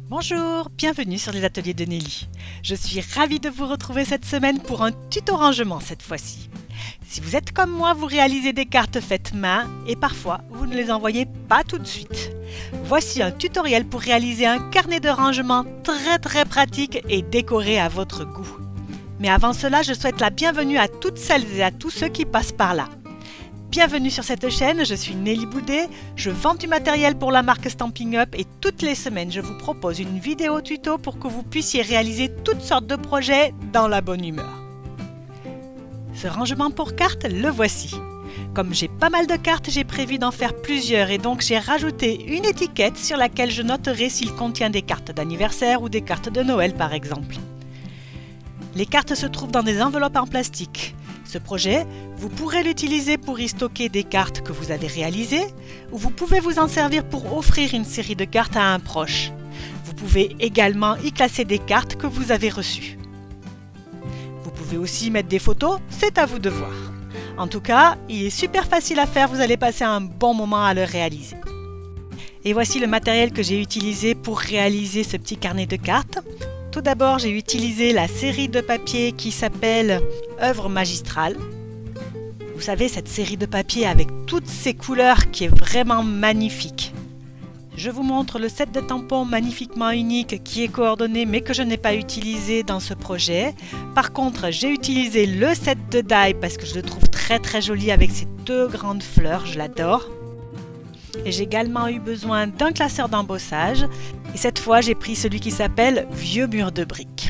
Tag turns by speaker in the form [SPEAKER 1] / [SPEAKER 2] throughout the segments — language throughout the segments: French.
[SPEAKER 1] Bonjour, bienvenue sur les ateliers de Nelly. Je suis ravie de vous retrouver cette semaine pour un tuto rangement cette fois-ci. Si vous êtes comme moi, vous réalisez des cartes faites main et parfois vous ne les envoyez pas tout de suite. Voici un tutoriel pour réaliser un carnet de rangement très pratique et décoré à votre goût. Mais avant cela, je souhaite la bienvenue à toutes celles et à tous ceux qui passent par là. Bienvenue sur cette chaîne, je suis Nelly Boudet, je vends du matériel pour la marque Stampin' Up et toutes les semaines je vous propose une vidéo tuto pour que vous puissiez réaliser toutes sortes de projets dans la bonne humeur. Ce rangement pour cartes, le voici. Comme j'ai pas mal de cartes, j'ai prévu d'en faire plusieurs et donc j'ai rajouté une étiquette sur laquelle je noterai s'il contient des cartes d'anniversaire ou des cartes de Noël par exemple. Les cartes se trouvent dans des enveloppes en plastique. Ce projet, vous pourrez l'utiliser pour y stocker des cartes que vous avez réalisées ou vous pouvez vous en servir pour offrir une série de cartes à un proche. Vous pouvez également y classer des cartes que vous avez reçues. Vous pouvez aussi mettre des photos, c'est à vous de voir. En tout cas, il est super facile à faire, vous allez passer un bon moment à le réaliser. Et voici le matériel que j'ai utilisé pour réaliser ce petit carnet de cartes. Tout d'abord, j'ai utilisé la série de papier qui s'appelle Œuvre magistrale. Vous savez, cette série de papier avec toutes ces couleurs qui est vraiment magnifique. Je vous montre le set de tampons magnifiquement unique qui est coordonné mais que je n'ai pas utilisé dans ce projet. Par contre, j'ai utilisé le set de die parce que je le trouve très joli avec ces deux grandes fleurs, je l'adore. Et j'ai également eu besoin d'un classeur d'embossage. Et cette fois, j'ai pris celui qui s'appelle Vieux mur de briques.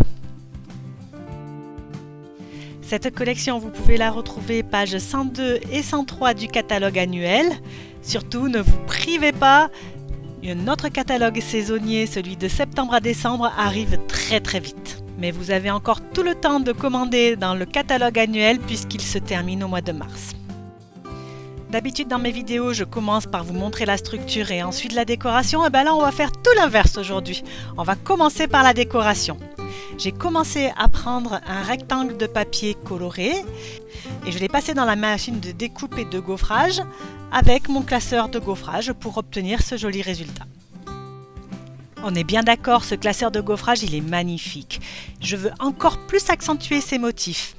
[SPEAKER 1] Cette collection, vous pouvez la retrouver pages 102 et 103 du catalogue annuel. Surtout, ne vous privez pas. Un autre catalogue saisonnier, celui de septembre à décembre, arrive très vite. Mais vous avez encore tout le temps de commander dans le catalogue annuel puisqu'il se termine au mois de mars. D'habitude dans mes vidéos, je commence par vous montrer la structure et ensuite la décoration. Et bien là, on va faire tout l'inverse aujourd'hui. On va commencer par la décoration. J'ai commencé à prendre un rectangle de papier coloré et je l'ai passé dans la machine de découpe et de gaufrage avec mon classeur de gaufrage pour obtenir ce joli résultat. On est bien d'accord, ce classeur de gaufrage, il est magnifique. Je veux encore plus accentuer ces motifs.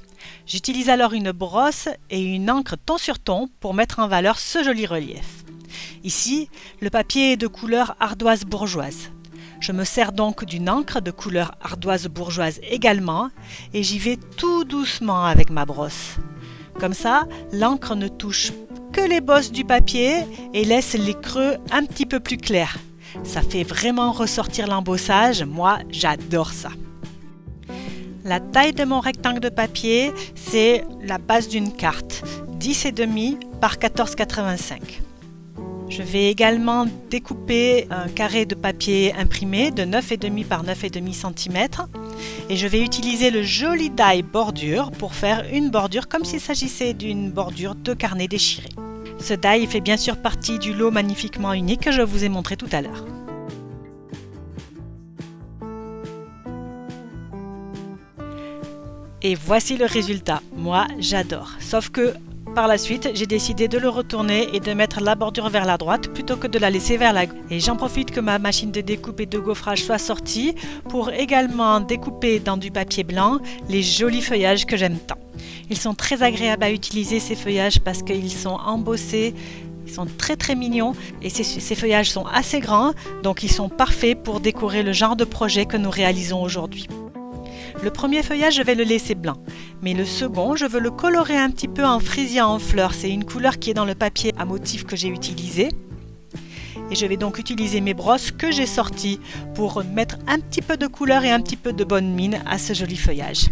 [SPEAKER 1] J'utilise alors une brosse et une encre ton sur ton pour mettre en valeur ce joli relief. Ici, le papier est de couleur ardoise bourgeoise. Je me sers donc d'une encre de couleur ardoise bourgeoise également et j'y vais tout doucement avec ma brosse. Comme ça, l'encre ne touche que les bosses du papier et laisse les creux un petit peu plus clairs. Ça fait vraiment ressortir l'embossage, moi j'adore ça. La taille de mon rectangle de papier, c'est la base d'une carte, 10,5 par 14,85. Je vais également découper un carré de papier imprimé de 9,5 par 9,5 cm et je vais utiliser le joli die bordure pour faire une bordure comme s'il s'agissait d'une bordure de carnet déchiré. Ce die fait bien sûr partie du lot magnifiquement unique que je vous ai montré tout à l'heure. Et voici le résultat. Moi, j'adore. Sauf que par la suite, j'ai décidé de le retourner et de mettre la bordure vers la droite plutôt que de la laisser vers la gauche. Et j'en profite que ma machine de découpe et de gaufrage soit sortie pour également découper dans du papier blanc les jolis feuillages que j'aime tant. Ils sont très agréables à utiliser ces feuillages parce qu'ils sont embossés. Ils sont très mignons et ces feuillages sont assez grands, donc ils sont parfaits pour décorer le genre de projet que nous réalisons aujourd'hui. Le premier feuillage, je vais le laisser blanc, mais le second, je veux le colorer un petit peu en frésia en fleurs. C'est une couleur qui est dans le papier à motif que j'ai utilisé. Et je vais donc utiliser mes brosses que j'ai sorties pour mettre un petit peu de couleur et un petit peu de bonne mine à ce joli feuillage.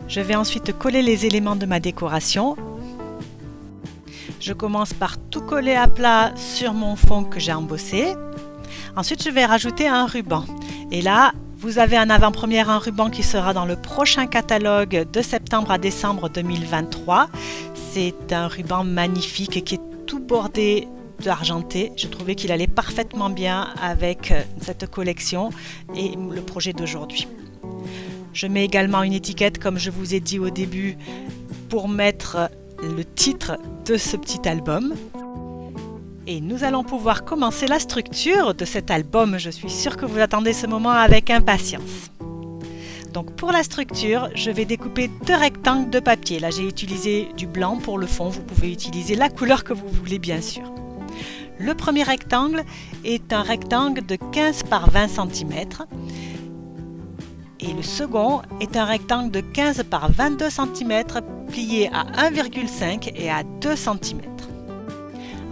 [SPEAKER 1] Je vais ensuite coller les éléments de ma décoration. Je commence par tout coller à plat sur mon fond que j'ai embossé. Ensuite, je vais rajouter un ruban. Et là, vous avez en avant-première un ruban qui sera dans le prochain catalogue de septembre à décembre 2023. C'est un ruban magnifique qui est tout bordé d'argenté. Je trouvais qu'il allait parfaitement bien avec cette collection et le projet d'aujourd'hui. Je mets également une étiquette, comme je vous ai dit au début, pour mettre le titre de ce petit album. Et nous allons pouvoir commencer la structure de cet album. Je suis sûre que vous attendez ce moment avec impatience. Donc pour la structure, je vais découper 2 rectangles de papier. Là, j'ai utilisé du blanc pour le fond. Vous pouvez utiliser la couleur que vous voulez, bien sûr. Le premier rectangle est un rectangle de 15 par 20 cm. Et le second est un rectangle de 15 par 22 cm plié à 1,5 et à 2 cm.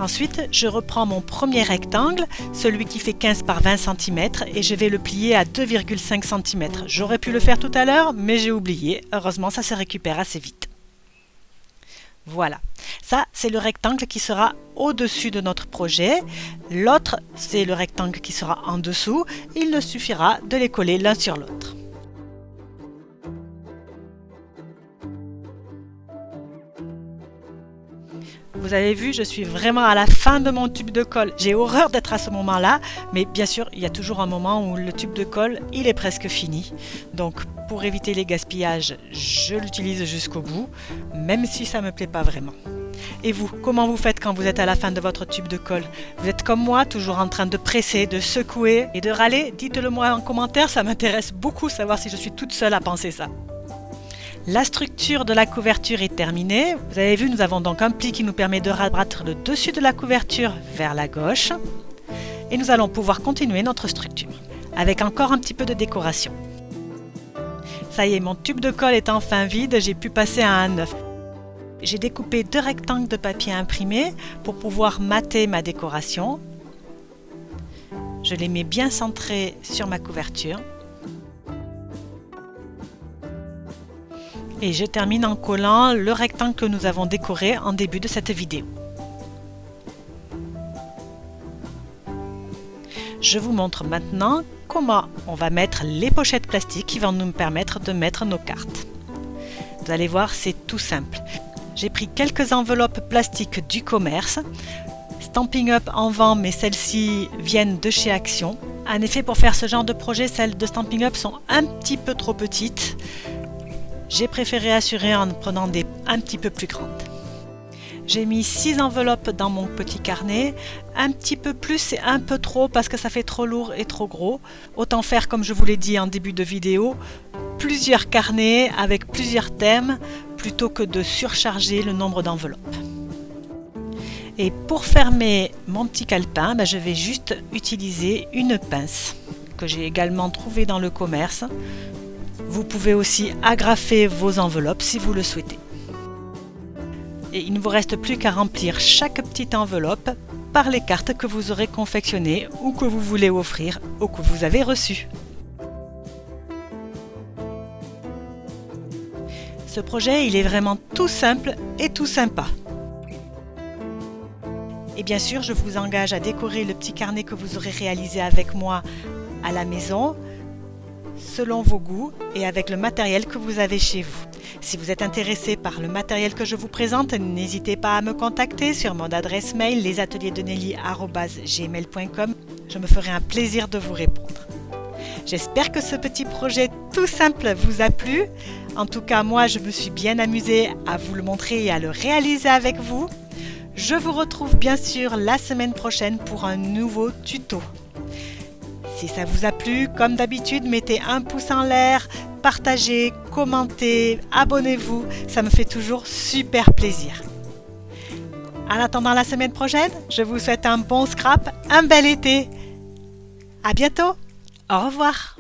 [SPEAKER 1] Ensuite, je reprends mon premier rectangle, celui qui fait 15 par 20 cm, et je vais le plier à 2,5 cm. J'aurais pu le faire tout à l'heure, mais j'ai oublié. Heureusement, ça se récupère assez vite. Voilà. Ça, c'est le rectangle qui sera au-dessus de notre projet. L'autre, c'est le rectangle qui sera en dessous. Il ne suffira de les coller l'un sur l'autre. Vous avez vu, je suis vraiment à la fin de mon tube de colle. J'ai horreur d'être à ce moment-là, mais bien sûr, il y a toujours un moment où le tube de colle, il est presque fini. Donc, pour éviter les gaspillages, je l'utilise jusqu'au bout, même si ça ne me plaît pas vraiment. Et vous, comment vous faites quand vous êtes à la fin de votre tube de colle? Vous êtes comme moi, toujours en train de presser, de secouer et de râler? Dites-le moi en commentaire, ça m'intéresse beaucoup de savoir si je suis toute seule à penser ça. La structure de la couverture est terminée. Vous avez vu, nous avons donc un pli qui nous permet de rabattre le dessus de la couverture vers la gauche. Et nous allons pouvoir continuer notre structure avec encore un petit peu de décoration. Ça y est, mon tube de colle est enfin vide, j'ai pu passer à un œuf. J'ai découpé 2 rectangles de papier imprimé pour pouvoir mater ma décoration. Je les mets bien centrés sur ma couverture. Et je termine en collant le rectangle que nous avons décoré en début de cette vidéo. Je vous montre maintenant comment on va mettre les pochettes plastiques qui vont nous permettre de mettre nos cartes. Vous allez voir, c'est tout simple. J'ai pris quelques enveloppes plastiques du commerce. Stampin' Up en vend, mais celles-ci viennent de chez Action. En effet, pour faire ce genre de projet, celles de Stampin' Up sont un petit peu trop petites. J'ai préféré assurer en prenant des un petit peu plus grandes. J'ai mis 6 enveloppes dans mon petit carnet. Un petit peu plus, c'est un peu trop parce que ça fait trop lourd et trop gros. Autant faire, comme je vous l'ai dit en début de vidéo, plusieurs carnets avec plusieurs thèmes plutôt que de surcharger le nombre d'enveloppes. Et pour fermer mon petit calepin, je vais juste utiliser une pince que j'ai également trouvée dans le commerce. Vous pouvez aussi agrafer vos enveloppes si vous le souhaitez. Et il ne vous reste plus qu'à remplir chaque petite enveloppe par les cartes que vous aurez confectionnées ou que vous voulez offrir ou que vous avez reçues. Ce projet, il est vraiment tout simple et tout sympa. Et bien sûr, je vous engage à décorer le petit carnet que vous aurez réalisé avec moi à la maison, selon vos goûts et avec le matériel que vous avez chez vous. Si vous êtes intéressé par le matériel que je vous présente, n'hésitez pas à me contacter sur mon adresse mail lesatelierdesnelly@gmail.com. Je me ferai un plaisir de vous répondre. J'espère que ce petit projet tout simple vous a plu. En tout cas, moi, je me suis bien amusée à vous le montrer et à le réaliser avec vous. Je vous retrouve bien sûr la semaine prochaine pour un nouveau tuto. Si ça vous a plu, comme d'habitude, mettez un pouce en l'air, partagez, commentez, abonnez-vous, ça me fait toujours super plaisir. En attendant la semaine prochaine, je vous souhaite un bon scrap, un bel été. À bientôt, au revoir.